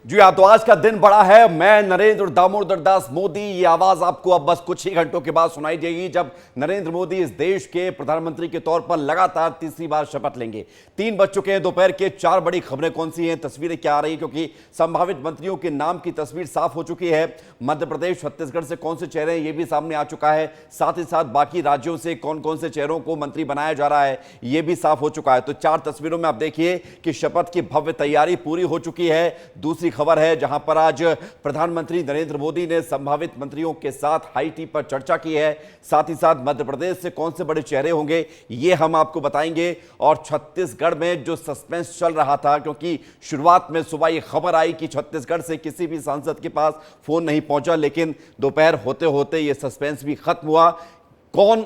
जी हाँ, तो आज का दिन बड़ा है। मैं नरेंद्र दामोदर दास मोदी, ये आवाज आपको अब बस कुछ ही घंटों के बाद सुनाई देगी जब नरेंद्र मोदी इस देश के प्रधानमंत्री के तौर पर लगातार तीसरी बार शपथ लेंगे। 3 बज चुके हैं दोपहर के। 4 बड़ी खबरें कौन सी हैं, तस्वीरें क्या आ रही, क्योंकि संभावित मंत्रियों के नाम की तस्वीर साफ हो चुकी है। मध्य प्रदेश, छत्तीसगढ़ से कौन से चेहरे हैं ये भी सामने आ चुका है। साथ ही साथ बाकी राज्यों से कौन कौन से चेहरों को मंत्री बनाया जा रहा है ये भी साफ हो चुका है। तो 4 तस्वीरों में आप देखिए कि शपथ की भव्य तैयारी पूरी हो चुकी है। दूसरी खबर है जहां पर आज प्रधानमंत्री नरेंद्र मोदी ने संभावित मंत्रियों के साथ हाई टी पर चर्चा की है। साथ ही साथ मध्य प्रदेश से कौन से बड़े चेहरे होंगे ये हम आपको बताएंगे। और छत्तीसगढ़ में जो सस्पेंस चल रहा था, क्योंकि शुरुआत में सुबह ये खबर आई कि छत्तीसगढ़ से किसी भी सांसद के पास फोन नहीं पहुंचा, लेकिन दोपहर होते होते ये सस्पेंस भी खत्म हुआ। कौन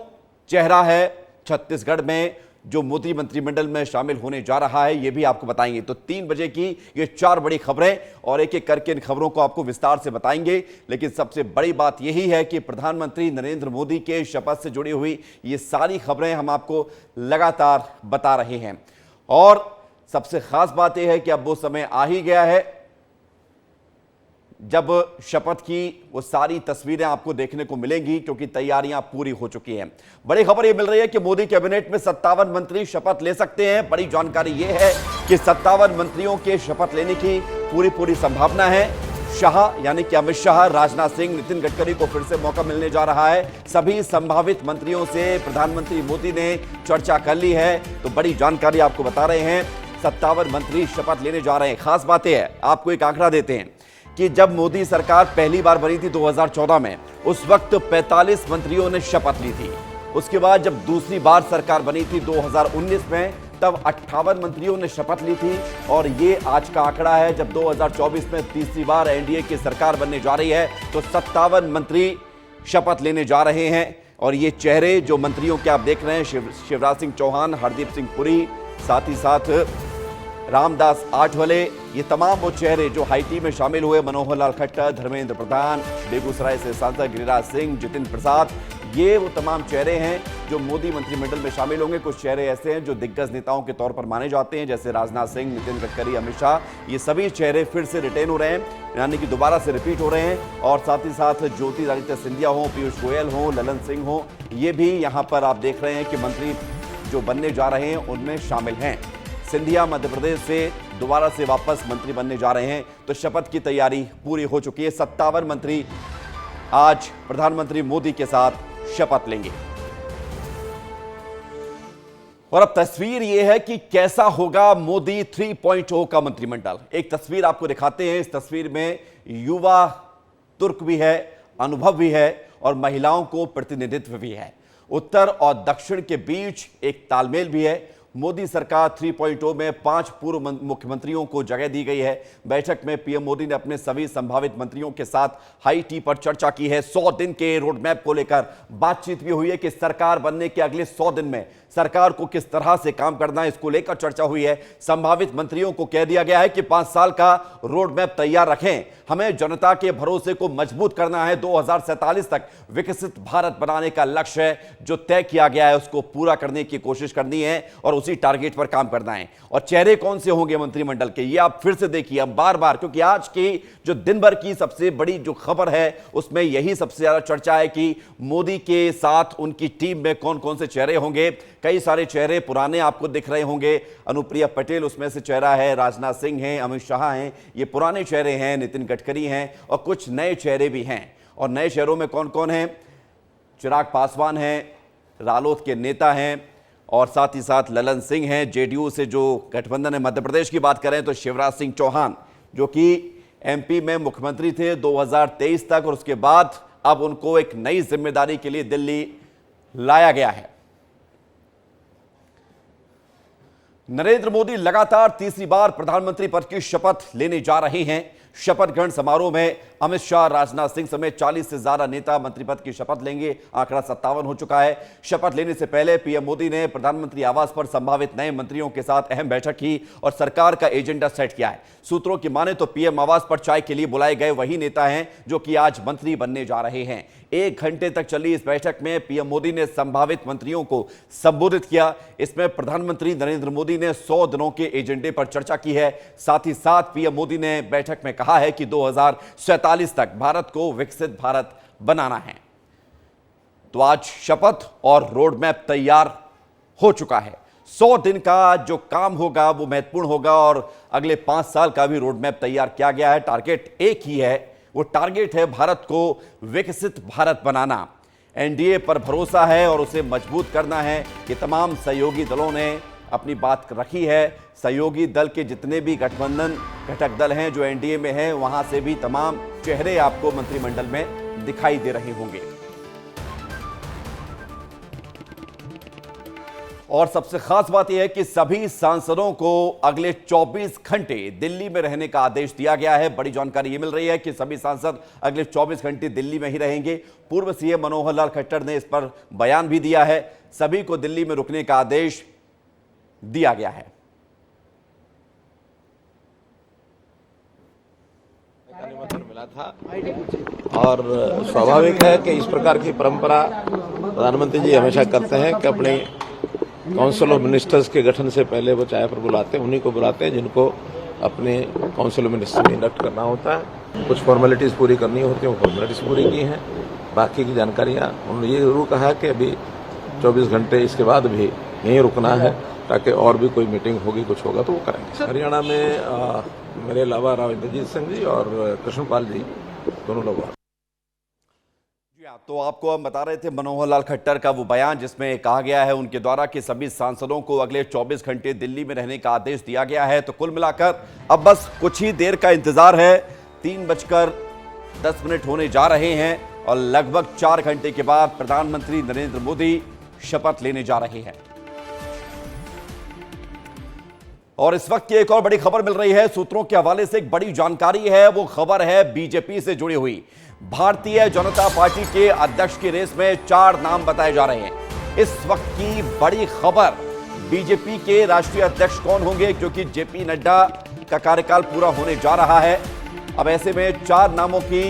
चेहरा है छत्तीसगढ़ में जो मोदी मंत्रिमंडल में शामिल होने जा रहा है ये भी आपको बताएंगे। तो 3 बजे की ये 4 बड़ी खबरें और एक एक करके इन खबरों को आपको विस्तार से बताएंगे। लेकिन सबसे बड़ी बात यही है कि प्रधानमंत्री नरेंद्र मोदी के शपथ से जुड़ी हुई ये सारी खबरें हम आपको लगातार बता रहे हैं। और सबसे खास बात यह है कि अब वो समय आ ही गया है जब शपथ की वो सारी तस्वीरें आपको देखने को मिलेंगी, क्योंकि तैयारियां पूरी हो चुकी हैं। बड़ी खबर यह मिल रही है कि मोदी कैबिनेट में 57 मंत्री शपथ ले सकते हैं। बड़ी जानकारी यह है कि 57 मंत्रियों के शपथ लेने की पूरी संभावना है। शाह यानी कि अमित शाह, राजनाथ सिंह, नितिन गडकरी को फिर से मौका मिलने जा रहा है। सभी संभावित मंत्रियों से प्रधानमंत्री मोदी ने चर्चा कर ली है। तो बड़ी जानकारी आपको बता रहे हैं, 57 मंत्री शपथ लेने जा रहे हैं। खास बातें हैं, आपको एक आंकड़ा देते हैं कि जब मोदी सरकार पहली बार बनी थी 2014 में, उस वक्त 45 मंत्रियों ने शपथ ली थी। उसके बाद जब दूसरी बार सरकार बनी थी 2019 में, तब 58 मंत्रियों ने शपथ ली थी। और ये आज का आंकड़ा है, जब 2024 में तीसरी बार एनडीए की सरकार बनने जा रही है तो 57 मंत्री शपथ लेने जा रहे हैं। और ये चेहरे जो मंत्रियों के आप देख रहे हैं, शिवराज सिंह चौहान, हरदीप सिंह पुरी, साथ ही साथ रामदास आठवले, ये तमाम वो चेहरे जो हाई टी में शामिल हुए, मनोहर लाल खट्टर, धर्मेंद्र प्रधान, बेगूसराय से सांसद गिरिराज सिंह, जितिन प्रसाद, ये वो तमाम चेहरे हैं जो मोदी मंत्रिमंडल में शामिल होंगे। कुछ चेहरे ऐसे हैं जो दिग्गज नेताओं के तौर पर माने जाते हैं, जैसे राजनाथ सिंह, नितिन गडकरी, अमित शाह। ये सभी चेहरे फिर से रिटेन हो रहे हैं, यानी कि दोबारा से रिपीट हो रहे हैं। और साथ ही साथ ज्योतिरादित्य सिंधिया हो, पीयूष गोयल हो, ललन सिंह हो, ये भी यहाँ पर आप देख रहे हैं कि मंत्री जो बनने जा रहे हैं उनमें शामिल हैं। सिंधिया मध्य प्रदेश से दोबारा से वापस मंत्री बनने जा रहे हैं। तो शपथ की तैयारी पूरी हो चुकी है। 57 मंत्री आज प्रधानमंत्री मोदी के साथ शपथ लेंगे। और अब तस्वीर यह है कि कैसा होगा मोदी 3.0 का मंत्रिमंडल। एक तस्वीर आपको दिखाते हैं। इस तस्वीर में युवा तुर्क भी है, अनुभव भी है और महिलाओं को प्रतिनिधित्व भी है। उत्तर और दक्षिण के बीच एक तालमेल भी है। मोदी सरकार 3.0 में 5 पूर्व मुख्यमंत्रियों को जगह दी गई है। बैठक में पीएम मोदी ने अपने सभी संभावित मंत्रियों के साथ हाई टी पर चर्चा की है। 100 दिन के रोडमैप को लेकर बातचीत भी हुई है कि सरकार बनने के अगले 100 दिन में सरकार को किस तरह से काम करना है, इसको लेकर चर्चा हुई है। संभावित मंत्रियों को कह दिया गया है कि 5 साल का रोड मैप तैयार रखें। हमें जनता के भरोसे को मजबूत करना है। 2047 तक विकसित भारत बनाने का लक्ष्य है जो तय किया गया है, उसको पूरा करने की कोशिश करनी है और उसी टारगेट पर काम करना है। और चेहरे कौन से होंगे मंत्रिमंडल के, ये आप फिर से देखिए अब बार बार, क्योंकि आज की जो दिन भर की सबसे बड़ी जो खबर है उसमें यही सबसे ज्यादा चर्चा है कि मोदी के साथ उनकी टीम में कौन कौन से चेहरे होंगे। कई सारे चेहरे पुराने आपको दिख रहे होंगे। अनुप्रिया पटेल उसमें से चेहरा है, राजनाथ सिंह हैं, अमित शाह हैं, ये पुराने चेहरे हैं, नितिन गडकरी हैं और कुछ नए चेहरे भी हैं। और नए चेहरों में कौन कौन हैं? चिराग पासवान हैं, रालोद के नेता हैं, और साथ ही साथ ललन सिंह हैं। जेडीयू से जो गठबंधन है, मध्य प्रदेश की बात करें तो शिवराज सिंह चौहान जो कि एमपी में मुख्यमंत्री थे 2023 तक, और उसके बाद अब उनको एक नई जिम्मेदारी के लिए दिल्ली लाया गया है। नरेंद्र मोदी लगातार तीसरी बार प्रधानमंत्री पद की शपथ लेने जा रहे हैं। शपथ ग्रहण समारोह में अमित शाह, राजनाथ सिंह समेत 40 से ज्यादा नेता मंत्री पद की शपथ लेंगे। आंकड़ा 57 हो चुका है। शपथ लेने से पहले पीएम मोदी ने प्रधानमंत्री आवास पर संभावित नए मंत्रियों के साथ अहम बैठक की और सरकार का एजेंडा सेट किया है। सूत्रों की माने तो पीएम आवास पर चाय के लिए बुलाए गए वही नेता हैं जो कि आज मंत्री बनने जा रहे हैं। 1 घंटे तक चली इस बैठक में पीएम मोदी ने संभावित मंत्रियों को संबोधित किया। इसमें प्रधानमंत्री नरेंद्र मोदी ने 100 दिनों के एजेंडे पर चर्चा की है। साथ ही साथ पीएम मोदी ने बैठक में कहा है कि 2047 तक भारत को विकसित भारत बनाना है। तो आज शपथ और रोड मैप तैयार हो चुका है। 100 दिन का जो काम होगा वो महत्वपूर्ण होगा और अगले 5 साल का भी रोड मैप तैयार किया गया है। टारगेट एक ही है, वो टारगेट है भारत को विकसित भारत बनाना। एनडीए पर भरोसा है और उसे मजबूत करना है। कि तमाम सहयोगी दलों ने अपनी बात रखी है। सहयोगी दल के जितने भी गठबंधन घटक दल हैं जो एनडीए में हैं, वहां से भी तमाम चेहरे आपको मंत्रिमंडल में दिखाई दे रहे होंगे। और सबसे खास बात यह है कि सभी सांसदों को अगले 24 घंटे दिल्ली में रहने का आदेश दिया गया है। बड़ी जानकारी यह मिल रही है कि सभी सांसद अगले 24 घंटे दिल्ली में ही रहेंगे। पूर्व सीएम मनोहर लाल खट्टर ने इस पर बयान भी दिया है। सभी को दिल्ली में रुकने का आदेश दिया गया है। निमंत्रण मिला था और स्वाभाविक है कि इस प्रकार की परंपरा प्रधानमंत्री जी हमेशा करते हैं कि अपने काउंसिल ऑफ मिनिस्टर्स के गठन से पहले वो चाय पर बुलाते हैं, उन्हीं को बुलाते हैं जिनको अपने काउंसिल ऑफ मिनिस्टर्स में इंडक्ट करना होता है। कुछ फॉर्मेलिटीज पूरी करनी होती हैं, वो फॉर्मेलिटीज पूरी की हैं। बाकी की जानकारियां उन्होंने ये जरूर कहा है कि अभी 24 घंटे इसके बाद भी यहीं रुकना है ताकि और भी कोई मीटिंग होगी, कुछ होगा तो वो करेंगे। हरियाणा में मेरे अलावा राव इंद्रजीत सिंह जी और कृष्णपाल जी दोनों लोग। तो आपको हम बता रहे थे मनोहर लाल खट्टर का वो बयान जिसमें कहा गया है उनके द्वारा कि सभी सांसदों को अगले 24 घंटे दिल्ली में रहने का आदेश दिया गया है। तो कुल मिलाकर अब बस कुछ ही देर का इंतजार है। 3:10 होने जा रहे हैं और लगभग 4 घंटे के बाद प्रधानमंत्री नरेंद्र मोदी शपथ लेने जा रहे हैं। और इस वक्त की एक और बड़ी खबर मिल रही है सूत्रों के हवाले से। एक बड़ी जानकारी है, वो खबर है बीजेपी से जुड़ी हुई। भारतीय जनता पार्टी के अध्यक्ष की रेस में 4 नाम बताए जा रहे हैं। इस वक्त की बड़ी खबर, बीजेपी के राष्ट्रीय अध्यक्ष कौन होंगे, क्योंकि जेपी नड्डा का कार्यकाल पूरा होने जा रहा है। अब ऐसे में 4 नामों की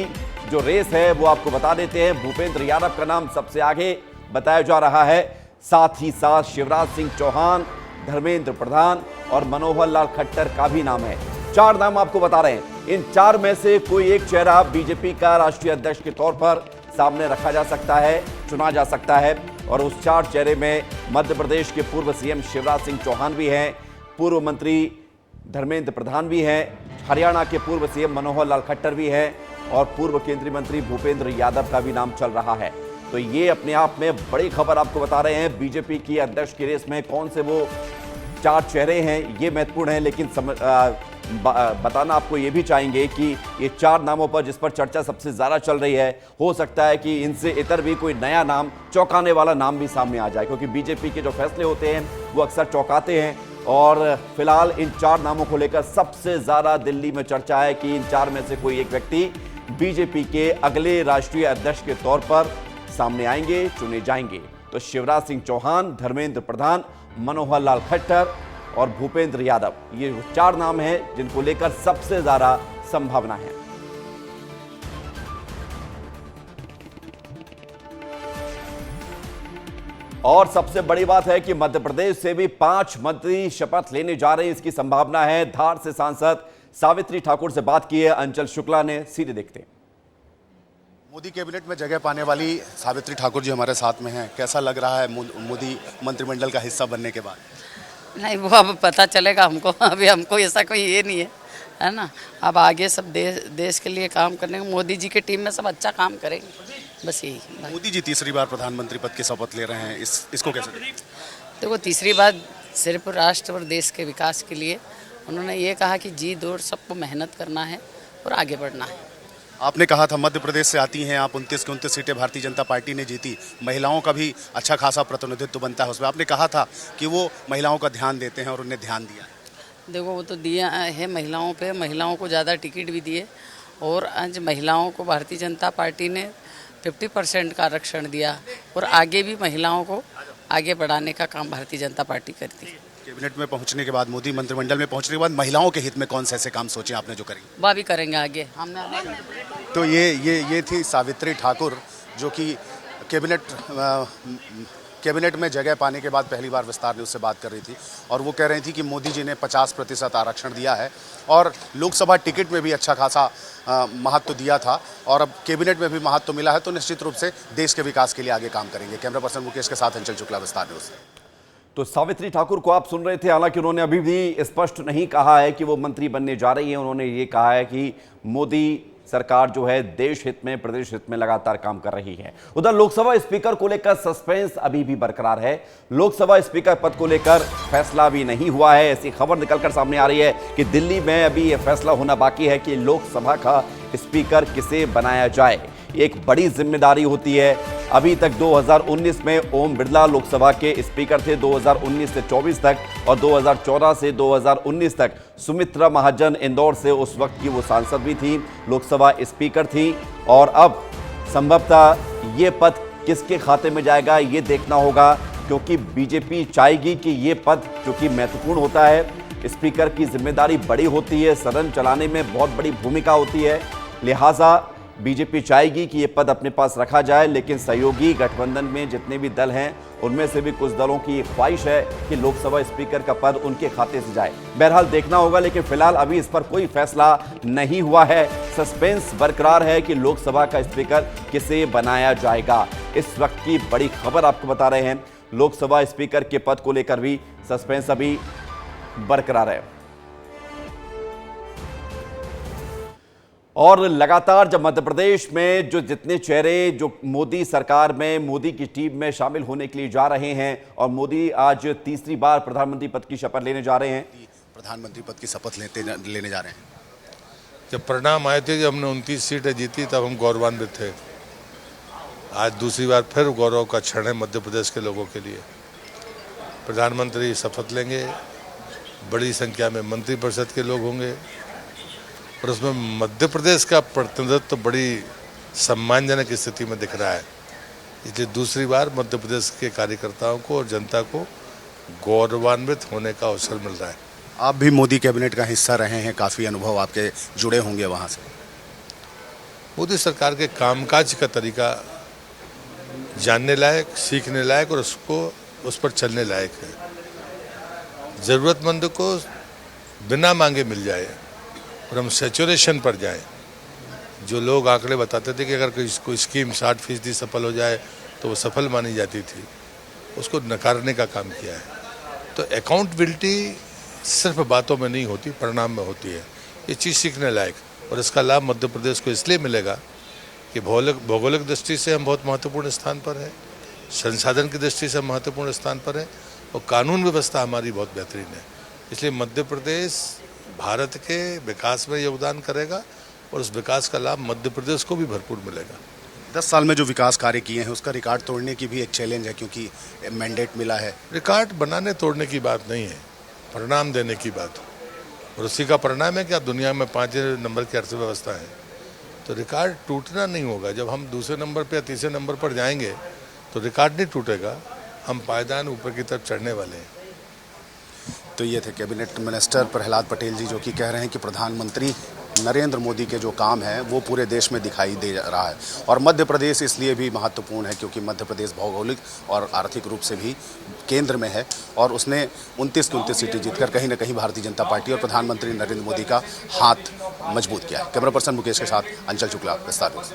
जो रेस है वो आपको बता देते हैं। भूपेंद्र यादव का नाम सबसे आगे बताया जा रहा है, साथ ही साथ शिवराज सिंह चौहान, धर्मेंद्र प्रधान और मनोहर लाल खट्टर का भी नाम है। 4 नाम आपको बता रहे हैं। इन 4 में से कोई एक चेहरा बीजेपी का राष्ट्रीय अध्यक्ष के तौर पर सामने रखा जा सकता है, चुना जा सकता है। और उस 4 चेहरे में मध्य प्रदेश के पूर्व सीएम शिवराज सिंह चौहान भी हैं, पूर्व मंत्री धर्मेंद्र प्रधान भी हैं, हरियाणा के पूर्व सीएम मनोहर लाल खट्टर भी हैं और पूर्व केंद्रीय मंत्री भूपेंद्र यादव का भी नाम चल रहा है। तो ये अपने आप में बड़ी खबर आपको बता रहे हैं। बीजेपी की अध्यक्ष की रेस में कौन से वो 4 चेहरे हैं ये महत्वपूर्ण है, लेकिन बताना आपको ये भी चाहेंगे कि ये 4 नामों पर जिस पर चर्चा सबसे ज़्यादा चल रही है, हो सकता है कि इनसे इतर भी कोई नया नाम, चौंकाने वाला नाम भी सामने आ जाए, क्योंकि बीजेपी के जो फैसले होते हैं वो अक्सर चौंकाते हैं। और फिलहाल इन 4 नामों को लेकर सबसे ज़्यादा दिल्ली में चर्चा है कि इन 4 में से कोई एक व्यक्ति बीजेपी के अगले राष्ट्रीय अध्यक्ष के तौर पर सामने आएंगे, चुने जाएंगे। तो शिवराज सिंह चौहान, धर्मेंद्र प्रधान, मनोहर लाल खट्टर और भूपेंद्र यादव, ये 4 नाम हैं जिनको लेकर सबसे ज्यादा संभावना है। और सबसे बड़ी बात है कि मध्य प्रदेश से भी 5 मंत्री शपथ लेने जा रहे हैं, इसकी संभावना है। धार से सांसद सावित्री ठाकुर से बात की है अंचल शुक्ला ने, सीधे देखते हैं। मोदी कैबिनेट में जगह पाने वाली सावित्री ठाकुर जी हमारे साथ में हैं। कैसा लग रहा है मोदी मंत्रिमंडल का हिस्सा बनने के बाद? नहीं, वो अब पता चलेगा हमको। अभी हमको ऐसा कोई ये नहीं है ना। अब आगे सब देश के लिए काम करने, मोदी जी की टीम में सब अच्छा काम करेंगे, बस यही। मोदी जी तीसरी बार प्रधानमंत्री पद की शपथ ले रहे हैं, इसको कैसे देखो? तीसरी बार सिर्फ राष्ट्र और देश के विकास के लिए उन्होंने ये कहा कि जी दौड़ सबको मेहनत करना है और आगे बढ़ना है। आपने कहा था मध्य प्रदेश से आती हैं आप, 29 की 29 सीटें भारतीय जनता पार्टी ने जीती, महिलाओं का भी अच्छा खासा प्रतिनिधित्व बनता है उसमें। आपने कहा था कि वो महिलाओं का ध्यान देते हैं और उन्हें ध्यान दिया। देखो, वो तो दिया है महिलाओं पे, महिलाओं को ज़्यादा टिकट भी दिए और आज महिलाओं को भारतीय जनता पार्टी ने 50% का आरक्षण दिया और आगे भी महिलाओं को आगे बढ़ाने का काम भारतीय जनता पार्टी करती है। कैबिनेट में पहुंचने के बाद, मोदी मंत्रिमंडल में पहुंचने के बाद महिलाओं के हित में कौन से ऐसे काम सोचे आपने जो करेंगे? वह भी करेंगे आगे हमने। तो ये थी सावित्री ठाकुर जो कि कैबिनेट कैबिनेट में जगह पाने के बाद पहली बार विस्तार न्यूज़ से बात कर रही थी और वो कह रही थी कि मोदी जी ने 50% आरक्षण दिया है और लोकसभा टिकट में भी अच्छा खासा महत्व दिया था और अब कैबिनेट में भी महत्व मिला है, तो निश्चित रूप से देश के विकास के लिए आगे काम करेंगे। कैमरा पर्सन मुकेश के साथ अंचल शुक्ला, विस्तार न्यूज़। तो सावित्री ठाकुर को आप सुन रहे थे, हालांकि उन्होंने अभी भी स्पष्ट नहीं कहा है कि वो मंत्री बनने जा रही है। उन्होंने ये कहा है कि मोदी सरकार जो है देश हित में, प्रदेश हित में लगातार काम कर रही है। उधर लोकसभा स्पीकर को लेकर सस्पेंस अभी भी बरकरार है। लोकसभा स्पीकर पद को लेकर फैसला भी नहीं हुआ है। ऐसी खबर निकलकर सामने आ रही है कि दिल्ली में अभी यह फैसला होना बाकी है कि लोकसभा का स्पीकर किसे बनाया जाए। एक बड़ी जिम्मेदारी होती है। अभी तक 2019 में ओम बिरला लोकसभा के स्पीकर थे, 2019 से 24 तक, और 2014 से 2019 तक सुमित्रा महाजन इंदौर से उस वक्त की वो सांसद भी थी, लोकसभा स्पीकर थी। और अब संभवतः ये पद किसके खाते में जाएगा ये देखना होगा, क्योंकि बीजेपी चाहेगी कि ये पद जो कि महत्वपूर्ण होता है, स्पीकर की जिम्मेदारी बड़ी होती है, सदन चलाने में बहुत बड़ी भूमिका होती है, लिहाजा बीजेपी चाहेगी कि ये पद अपने पास रखा जाए। लेकिन सहयोगी गठबंधन में जितने भी दल हैं उनमें से भी कुछ दलों की ख्वाहिश है कि लोकसभा स्पीकर का पद उनके खाते से जाए। बहरहाल देखना होगा, लेकिन फिलहाल अभी इस पर कोई फैसला नहीं हुआ है। सस्पेंस बरकरार है कि लोकसभा का स्पीकर किसे बनाया जाएगा। इस वक्त की बड़ी खबर आपको बता रहे हैं, लोकसभा स्पीकर के पद को लेकर भी सस्पेंस अभी बरकरार है। और लगातार जब मध्य प्रदेश में जो जितने चेहरे जो मोदी सरकार में, मोदी की टीम में शामिल होने के लिए जा रहे हैं, और मोदी आज तीसरी बार प्रधानमंत्री पद की शपथ लेने जा रहे हैं। प्रधानमंत्री पद की शपथ लेने जा रहे हैं। जब परिणाम आए थे, जब हमने 29 सीटें जीती, तब हम गौरवान्वित थे। आज दूसरी बार फिर गौरव का क्षण है मध्य प्रदेश के लोगों के लिए। प्रधानमंत्री शपथ लेंगे, बड़ी संख्या में मंत्रिपरिषद के लोग होंगे और उसमें मध्य प्रदेश का प्रतिनिधित्व तो बड़ी सम्मानजनक स्थिति में दिख रहा है। इसलिए दूसरी बार मध्य प्रदेश के कार्यकर्ताओं को और जनता को गौरवान्वित होने का अवसर मिल रहा है। आप भी मोदी कैबिनेट का हिस्सा रहे हैं, काफ़ी अनुभव आपके जुड़े होंगे वहाँ से। मोदी सरकार के कामकाज का तरीका जानने लायक, सीखने लायक और उस पर चलने लायक है। ज़रूरतमंद को बिना मांगे मिल जाए और हम सैचुरेशन पर जाएं। जो लोग आंकड़े बताते थे कि अगर कोई स्कीम 60% सफल हो जाए तो वो सफल मानी जाती थी, उसको नकारने का काम किया है। तो अकाउंटेबिलिटी सिर्फ बातों में नहीं होती, परिणाम में होती है। ये चीज़ सीखने लायक, और इसका लाभ मध्य प्रदेश को इसलिए मिलेगा कि भौगोलिक दृष्टि से हम बहुत महत्वपूर्ण स्थान पर हैं, संसाधन की दृष्टि से हम महत्वपूर्ण स्थान पर हैं, और कानून व्यवस्था हमारी बहुत बेहतरीन है। इसलिए मध्य प्रदेश भारत के विकास में योगदान करेगा और उस विकास का लाभ मध्य प्रदेश को भी भरपूर मिलेगा। 10 साल में जो विकास कार्य किए हैं उसका रिकॉर्ड तोड़ने की भी एक चैलेंज है, क्योंकि मैंडेट मिला है। रिकॉर्ड बनाने तोड़ने की बात नहीं है, परिणाम देने की बात है। और उसी का परिणाम है कि आप दुनिया में 5 नंबर की अर्थव्यवस्था है। तो रिकॉर्ड टूटना नहीं होगा। जब हम दूसरे नंबर पर या तीसरे नंबर पर जाएंगे तो रिकॉर्ड नहीं टूटेगा, हम पायदान ऊपर की तरफ चढ़ने वाले हैं। तो ये थे कैबिनेट मिनिस्टर प्रहलाद पटेल जी, जो कि कह रहे हैं कि प्रधानमंत्री नरेंद्र मोदी के जो काम है वो पूरे देश में दिखाई दे रहा है। और मध्य प्रदेश इसलिए भी महत्वपूर्ण है क्योंकि मध्य प्रदेश भौगोलिक और आर्थिक रूप से भी केंद्र में है और उसने 29 की 29 सीटें जीतकर कहीं न कहीं भारतीय जनता पार्टी और प्रधानमंत्री नरेंद्र मोदी का हाथ मजबूत किया है। कैमरा पर्सन मुकेश के साथ अंचल शुक्ला, विस्तार न्यूज़।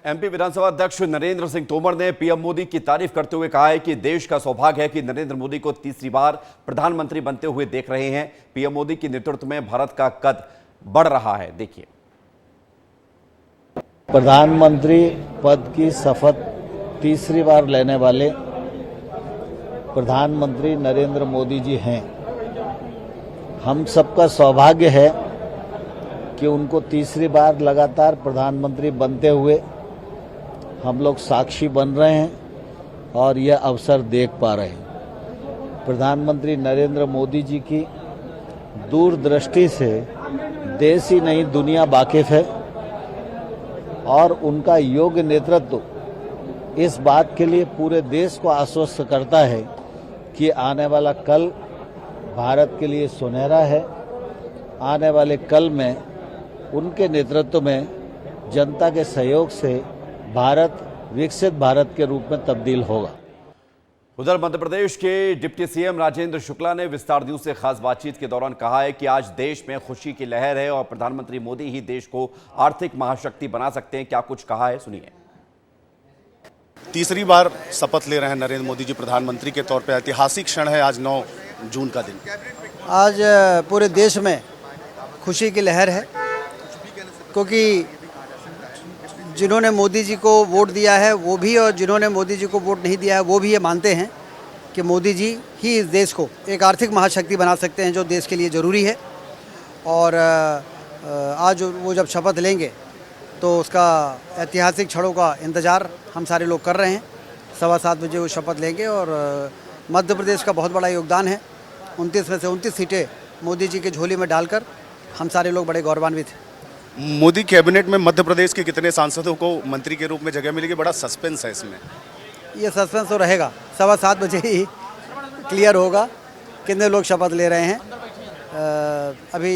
एमपी विधानसभा अध्यक्ष नरेंद्र सिंह तोमर ने पीएम मोदी की तारीफ करते हुए कहा है कि देश का सौभाग्य है कि नरेंद्र मोदी को तीसरी बार प्रधानमंत्री बनते हुए देख रहे हैं। पीएम मोदी के नेतृत्व में भारत का कद बढ़ रहा है। देखिए, प्रधानमंत्री पद की शपथ तीसरी बार लेने वाले प्रधानमंत्री नरेंद्र मोदी जी हैं। हम सबका सौभाग्य है कि उनको तीसरी बार लगातार प्रधानमंत्री बनते हुए हम लोग साक्षी बन रहे हैं और यह अवसर देख पा रहे हैं। प्रधानमंत्री नरेंद्र मोदी जी की दूरदृष्टि से देश ही नहीं दुनिया वाकिफ है और उनका योग्य नेतृत्व इस बात के लिए पूरे देश को आश्वस्त करता है कि आने वाला कल भारत के लिए सुनहरा है। आने वाले कल में उनके नेतृत्व में जनता के सहयोग से भारत विकसित भारत के रूप में तब्दील होगा। उधर मध्य प्रदेश के डिप्टी सीएम राजेंद्र शुक्ला ने विस्तार न्यूज से खास बातचीत के दौरान कहा है कि आज देश में खुशी की लहर है और प्रधानमंत्री मोदी ही देश को आर्थिक महाशक्ति बना सकते हैं। क्या कुछ कहा है, सुनिए। तीसरी बार शपथ ले रहे हैं नरेंद्र मोदी जी प्रधानमंत्री के तौर पर। ऐतिहासिक क्षण है आज 9 जून का दिन। आज पूरे देश में खुशी की लहर है, क्योंकि जिन्होंने मोदी जी को वोट दिया है वो भी और जिन्होंने मोदी जी को वोट नहीं दिया है वो भी ये मानते हैं कि मोदी जी ही इस देश को एक आर्थिक महाशक्ति बना सकते हैं, जो देश के लिए ज़रूरी है। और आज वो जब शपथ लेंगे तो उसका ऐतिहासिक क्षणों का इंतज़ार हम सारे लोग कर रहे हैं। 7:15 बजे वो शपथ लेंगे और मध्य प्रदेश का बहुत बड़ा योगदान है। 29 में से 29 सीटें मोदी जी के झोली में डालकर हम सारे लोग बड़े गौरवान्वित हैं। मोदी कैबिनेट में मध्य प्रदेश के कितने सांसदों को मंत्री के रूप में जगह मिलेगी, बड़ा सस्पेंस है इसमें। ये सस्पेंस तो रहेगा, 7:15 बजे ही क्लियर होगा कितने लोग शपथ ले रहे हैं। अभी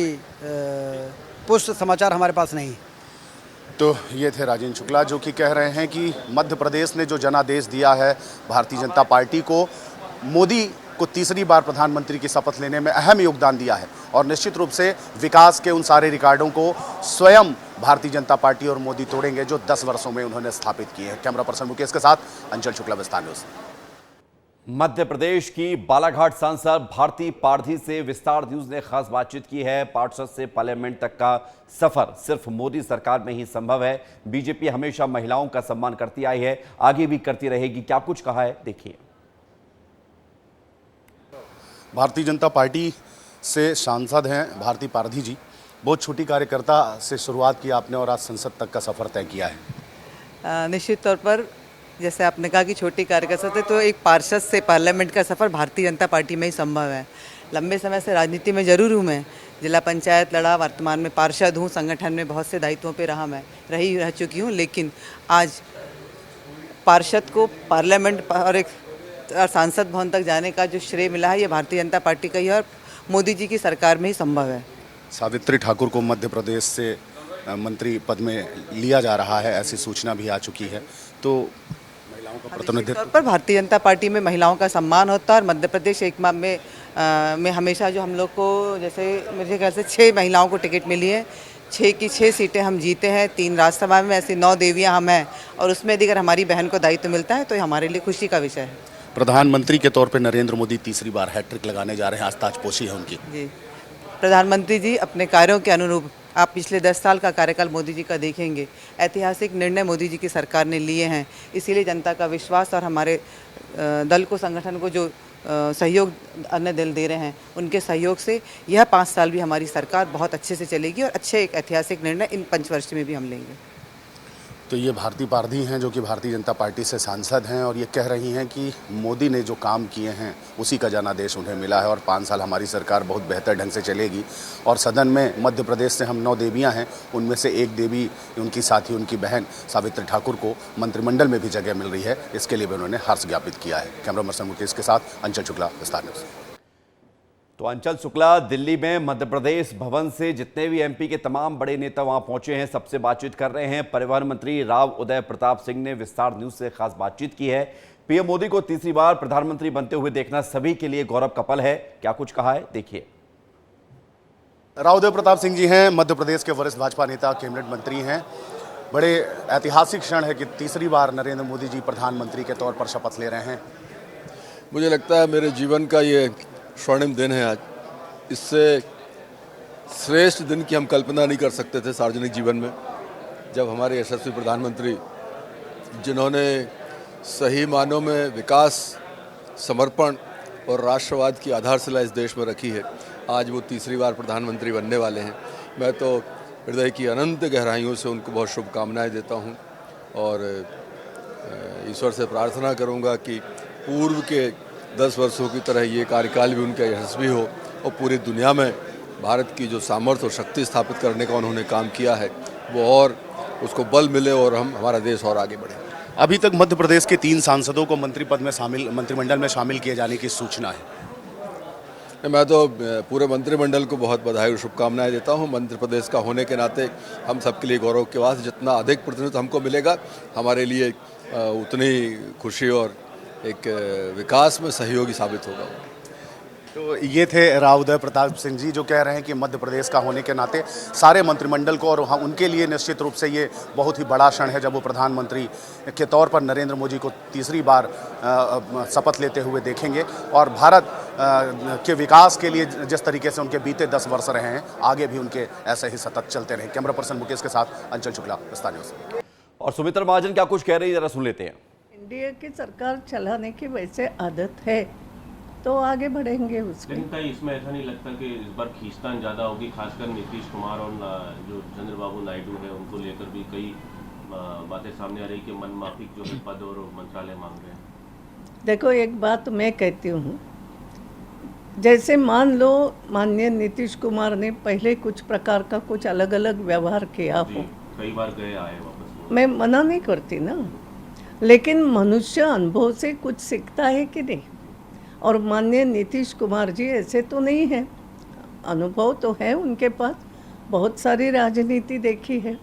पुष्ट समाचार हमारे पास नहीं है। तो ये थे राजेंद्र शुक्ला, जो कि कह रहे हैं कि मध्य प्रदेश ने जो जनादेश दिया है भारतीय जनता पार्टी को, मोदी को तीसरी बार प्रधानमंत्री की शपथ लेने में अहम योगदान दिया है और निश्चित रूप से विकास के उन सारे रिकॉर्डों को स्वयं भारतीय जनता पार्टी और मोदी तोड़ेंगे जो 10 वर्षों में उन्होंने स्थापित किए हैं। कैमरा पर्सन मुकेश के साथ अंचल शुक्ला, विस्तार न्यूज। मध्य प्रदेश की बालाघाट सांसद भारती पारधी से विस्तार न्यूज ने खास बातचीत की है। पार्षद से पार्लियामेंट तक का सफर सिर्फ मोदी सरकार में ही संभव है। बीजेपी हमेशा महिलाओं का सम्मान करती आई है, आगे भी करती रहेगी। क्या कुछ कहा है, देखिए। भारतीय जनता पार्टी से सांसद हैं भारती पारधी जी। बहुत छोटी कार्यकर्ता से शुरुआत की आपने और आज संसद तक का सफर तय किया है। निश्चित तौर पर जैसे आपने कहा कि छोटी कार्यकर्ता थे, तो एक पार्षद से पार्लियामेंट का सफ़र भारतीय जनता पार्टी में ही संभव है। लंबे समय से राजनीति में ज़रूर हूँ मैं, जिला पंचायत लड़ा, वर्तमान में पार्षद हूँ, संगठन में बहुत से दायित्वों पे रह चुकी हूँ। लेकिन आज पार्षद को पार्लियामेंट और एक सांसद भवन तक जाने का जो श्रेय मिला है, ये भारतीय जनता पार्टी का ही और मोदी जी की सरकार में ही संभव है। सावित्री ठाकुर को मध्य प्रदेश से मंत्री पद में लिया जा रहा है, ऐसी सूचना भी आ चुकी है। तो महिलाओं का प्रतिनिधित्व पर भारतीय जनता पार्टी में महिलाओं का सम्मान होता है और मध्य प्रदेश एक में हमेशा जो हम लोग को, जैसे मेरे ख्याल से 6 महिलाओं को टिकट मिली है, 6 की 6 सीटें हम जीते हैं, 3 राज्यसभा में, ऐसी 9 देवियां हम हैं और उसमें अगर हमारी बहन को दायित्व मिलता है तो हमारे लिए खुशी का विषय है। प्रधानमंत्री के तौर पे नरेंद्र मोदी तीसरी बार हैट्रिक लगाने जा रहे हैं, आज ताजपोशी है उनकी। जी, प्रधानमंत्री जी अपने कार्यों के अनुरूप, आप पिछले 10 साल का कार्यकाल मोदी जी का देखेंगे, ऐतिहासिक निर्णय मोदी जी की सरकार ने लिए हैं। इसीलिए जनता का विश्वास और हमारे दल को, संगठन को जो सहयोग अन्य दल दे रहे हैं, उनके सहयोग से यह 5 साल भी हमारी सरकार बहुत अच्छे से चलेगी और अच्छे एक ऐतिहासिक निर्णय इन 5 वर्ष में भी हम लेंगे। तो ये भारती पारधी हैं, जो कि भारतीय जनता पार्टी से सांसद हैं और ये कह रही हैं कि मोदी ने जो काम किए हैं उसी का जनादेश उन्हें मिला है और 5 साल हमारी सरकार बहुत बेहतर ढंग से चलेगी। और सदन में मध्य प्रदेश से हम 9 देवियां हैं, उनमें से एक देवी, उनकी साथी, उनकी बहन सावित्री ठाकुर को मंत्रिमंडल में भी जगह मिल रही है। इसके लिए भी उन्होंने हर्ष ज्ञापित किया है। कैमरा पर्सन मुकेश के साथ अंचल शुक्ला, विस्तार न्यूज। तो अंचल शुक्ला दिल्ली में मध्य प्रदेश भवन से जितने भी एमपी के तमाम बड़े नेता वहां पहुंचे हैं, सबसे बातचीत कर रहे हैं। परिवहन मंत्री राव उदय प्रताप सिंह ने विस्तार न्यूज से खास बातचीत की है। पीएम मोदी को तीसरी बार प्रधानमंत्री बनते हुए देखना सभी के लिए गौरव का पल है। क्या कुछ कहा है, देखिए। राव उदय प्रताप सिंह जी हैं, मध्य प्रदेश के वरिष्ठ भाजपा नेता, कैबिनेट मंत्री हैं। बड़े ऐतिहासिक क्षण है कि तीसरी बार नरेंद्र मोदी जी प्रधानमंत्री के तौर पर शपथ ले रहे हैं। मुझे लगता है मेरे जीवन का ये स्वर्णिम दिन है आज। इससे श्रेष्ठ दिन की हम कल्पना नहीं कर सकते थे सार्वजनिक जीवन में, जब हमारे यशस्वी प्रधानमंत्री, जिन्होंने सही मानों में विकास, समर्पण और राष्ट्रवाद की आधारशिला इस देश में रखी है, आज वो तीसरी बार प्रधानमंत्री बनने वाले हैं। मैं तो हृदय की अनंत गहराइयों से उनको बहुत शुभकामनाएं देता हूं और ईश्वर से प्रार्थना करूंगा कि पूर्व के 10 वर्षों की तरह ये कार्यकाल भी उनका यशस्वी हो और पूरी दुनिया में भारत की जो सामर्थ्य और शक्ति स्थापित करने का उन्होंने काम किया है वो और उसको बल मिले और हमारा देश और आगे बढ़े। अभी तक मध्य प्रदेश के 3 सांसदों को मंत्रिमंडल में शामिल किए जाने की सूचना है। मैं तो पूरे मंत्रिमंडल को बहुत बधाई और शुभकामनाएं देता हूं। मध्य प्रदेश का होने के नाते हम सबके लिए गौरव की बात है। जितना अधिक प्रतिनिधित्व हमको मिलेगा, हमारे लिए उतनी खुशी और एक विकास में सहयोगी साबित होगा। तो ये थे राव उदय प्रताप सिंह जी, जो कह रहे हैं कि मध्य प्रदेश का होने के नाते सारे मंत्रिमंडल को और उनके लिए निश्चित रूप से ये बहुत ही बड़ा क्षण है जब वो प्रधानमंत्री के तौर पर नरेंद्र मोदी को तीसरी बार शपथ लेते हुए देखेंगे और भारत के विकास के लिए जिस तरीके से उनके बीते 10 वर्ष रहे हैं, आगे भी उनके ऐसे ही सतत चलते रहें। कैमरा पर्सन मुकेश के साथ अंचल शुक्ला, स्थानीय न्यूज़। और सुमित्रा महाजन क्या कुछ कह रही है, जरा सुन लेते हैं। इंडिया की सरकार चलाने की वैसे आदत है तो आगे बढ़ेंगे उसमें। लेकिन कहीं इसमें ऐसा नहीं लगता कि इस बार खींचतान ज़्यादा होगी, खासकर नीतीश कुमार और जो चंद्रबाबू नायडू है उनको लेकर भी कई बातें सामने आ रही कि मनमाफिक जो है पद और मंत्रालय मांग रहे हैं। देखो एक बात मैं कहती हूँ, जैसे मान लो माननीय नीतीश कुमार ने पहले कुछ प्रकार का कुछ अलग अलग व्यवहार किया हो, कई बार गए आए वापस, मैं मना नहीं करती ना, लेकिन मनुष्य अनुभव से कुछ सीखता है कि नहीं। और माननीय नीतीश कुमार जी ऐसे तो नहीं है, अनुभव तो है उनके पास, बहुत सारी राजनीति देखी है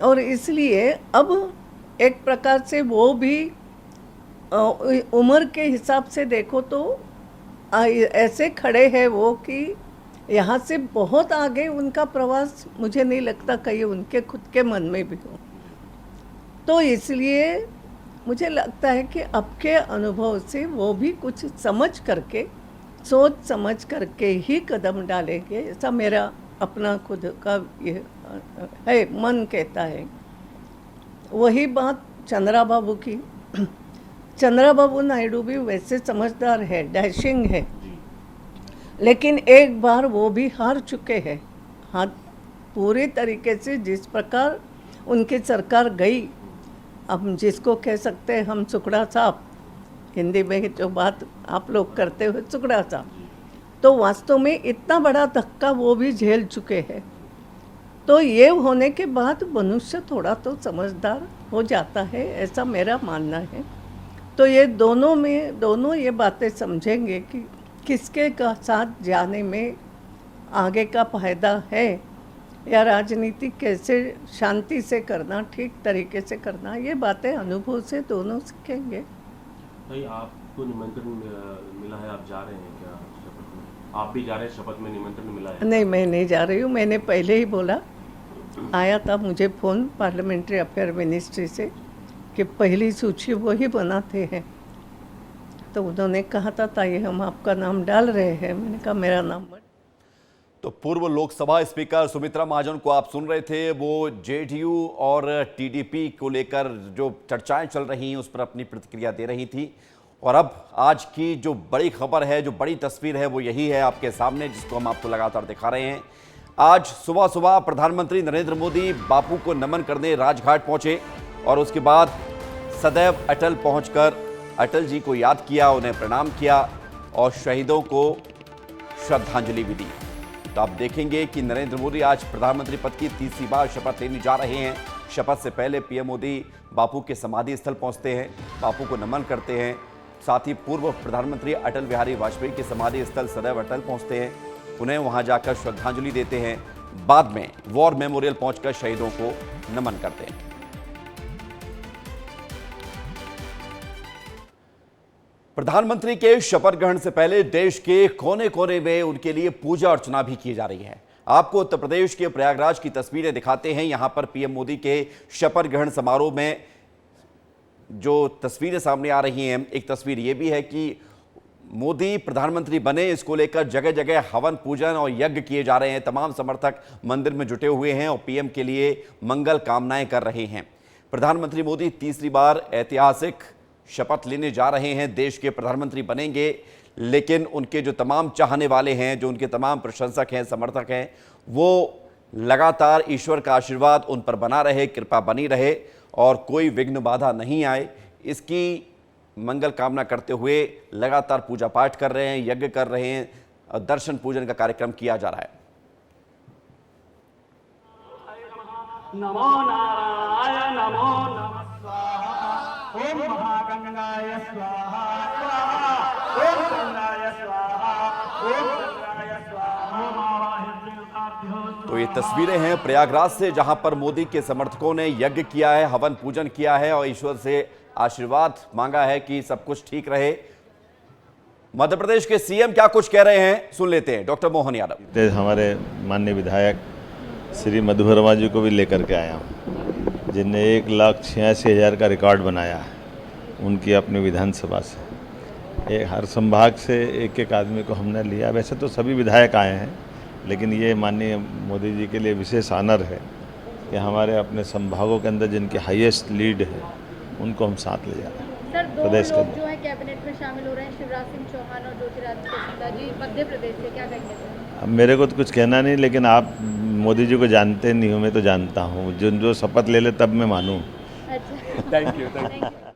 और इसलिए अब एक प्रकार से वो भी उम्र के हिसाब से देखो तो ऐसे खड़े हैं वो कि यहाँ से बहुत आगे उनका प्रवास मुझे नहीं लगता कहीं उनके खुद के मन में भी हो। तो इसलिए मुझे लगता है कि अब के अनुभव से वो भी कुछ समझ करके, सोच समझ करके ही कदम डालेंगे, ऐसा मेरा अपना खुद का ये है, मन कहता है। वही बात चंद्रबाबू की, चंद्रबाबू नायडू भी वैसे समझदार है, डैशिंग है, लेकिन एक बार वो भी हार चुके हैं। हाँ, पूरे तरीके से जिस प्रकार उनकी सरकार गई, हम जिसको कह सकते हैं हम सुकड़ा साहब, हिंदी में जो बात आप लोग करते हो सुकड़ा साहब, तो वास्तव में इतना बड़ा धक्का वो भी झेल चुके हैं। तो ये होने के बाद मनुष्य थोड़ा तो समझदार हो जाता है, ऐसा मेरा मानना है। तो ये दोनों ये बातें समझेंगे कि किसके का साथ जाने में आगे का फायदा है या राजनीति कैसे शांति से करना, ठीक तरीके से करना, ये बातें अनुभव से दोनों सीखेंगे। भाई आपको निमंत्रण मिला है, आप जा रहे हैं क्या शपथ में? आप भी जा रहे हैं शपथ में, निमंत्रण मिला है? नहीं, मैं नहीं जा रही हूँ, मैंने पहले ही बोला, आया था मुझे फ़ोन पार्लियामेंट्री अफेयर मिनिस्ट्री से कि पहली सूची वही बनाते हैं, तो उन्होंने कहा था ताई हम आपका नाम डाल रहे हैं, मैंने कहा मेरा नाम मत। तो पूर्व लोकसभा स्पीकर सुमित्रा महाजन को आप सुन रहे थे, वो जेडीयू और टीडीपी को लेकर जो चर्चाएं चल रही हैं उस पर अपनी प्रतिक्रिया दे रही थी। और अब आज की जो बड़ी खबर है, जो बड़ी तस्वीर है, वो यही है आपके सामने, जिसको हम आपको लगातार दिखा रहे हैं। आज सुबह सुबह प्रधानमंत्री नरेंद्र मोदी बापू को नमन करने राजघाट पहुंचे और उसके बाद सदैव अटल पहुंचकर अटल जी को याद किया, उन्हें प्रणाम किया और शहीदों को श्रद्धांजलि भी दी। तो आप देखेंगे कि नरेंद्र मोदी आज प्रधानमंत्री पद की तीसरी बार शपथ लेने जा रहे हैं। शपथ से पहले पीएम मोदी बापू के समाधि स्थल पहुंचते हैं, बापू को नमन करते हैं, साथ ही पूर्व प्रधानमंत्री अटल बिहारी वाजपेयी के समाधि स्थल सदैव अटल पहुंचते हैं, उन्हें वहां जाकर श्रद्धांजलि देते हैं, बाद में वॉर मेमोरियल पहुंचकर शहीदों को नमन करते हैं। प्रधानमंत्री के शपथ ग्रहण से पहले देश के कोने कोने में उनके लिए पूजा अर्चना भी की जा रही है। आपको उत्तर प्रदेश के प्रयागराज की तस्वीरें दिखाते हैं। यहां पर पीएम मोदी के शपथ ग्रहण समारोह में जो तस्वीरें सामने आ रही हैं, एक तस्वीर यह भी है कि मोदी प्रधानमंत्री बने, इसको लेकर जगह जगह हवन पूजन और यज्ञ किए जा रहे हैं। तमाम समर्थक मंदिर में जुटे हुए हैं और पीएम के लिए मंगल कामनाएं कर रहे हैं। प्रधानमंत्री मोदी तीसरी बार ऐतिहासिक शपथ लेने जा रहे हैं, देश के प्रधानमंत्री बनेंगे, लेकिन उनके जो तमाम चाहने वाले हैं, जो उनके तमाम प्रशंसक हैं, समर्थक हैं, वो लगातार ईश्वर का आशीर्वाद उन पर बना रहे, कृपा बनी रहे और कोई विघ्न बाधा नहीं आए, इसकी मंगल कामना करते हुए लगातार पूजा पाठ कर रहे हैं, यज्ञ कर रहे हैं, दर्शन पूजन का कार्यक्रम किया जा रहा है। नमो नारायण नमो नमः स्वाहा, ओम महागंगाय स्वाहा स्वाहा, ओम गंगाय स्वाहा, ओम गंगाय स्वाहा। तो ये तस्वीरें हैं प्रयागराज से, जहां पर मोदी के समर्थकों ने यज्ञ किया है, हवन पूजन किया है और ईश्वर से आशीर्वाद मांगा है कि सब कुछ ठीक रहे। मध्य प्रदेश के सीएम क्या कुछ कह रहे हैं, सुन लेते हैं। डॉक्टर मोहन यादव। हमारे माननीय विधायक श्री मधु वर्मा जी को भी लेकर के आया हूँ, जिनने 1,86,000 का रिकॉर्ड बनाया है उनकी अपनी विधानसभा से। हर संभाग से एक एक आदमी को हमने लिया। वैसे तो सभी विधायक आए हैं, लेकिन ये माननीय मोदी जी के लिए विशेष ऑनर है कि हमारे अपने संभागों के अंदर जिनकी हाईएस्ट लीड है उनको हम साथ ले जा रहे हैं। सर, दो प्रदेश लोग जो है कैबिनेट में शामिल हो रहे हैं, शिवराज सिंह चौहान और ज्योतिरादित्य सिंधिया जी मध्य प्रदेश से, क्या कहेंगे सर? अब मेरे को तो कुछ कहना नहीं, लेकिन आप मोदी जी को जानते नहीं हो, मैं तो जानता हूँ। जो शपथ ले ले तब मैं मानूँ। अच्छा, थैंक यू।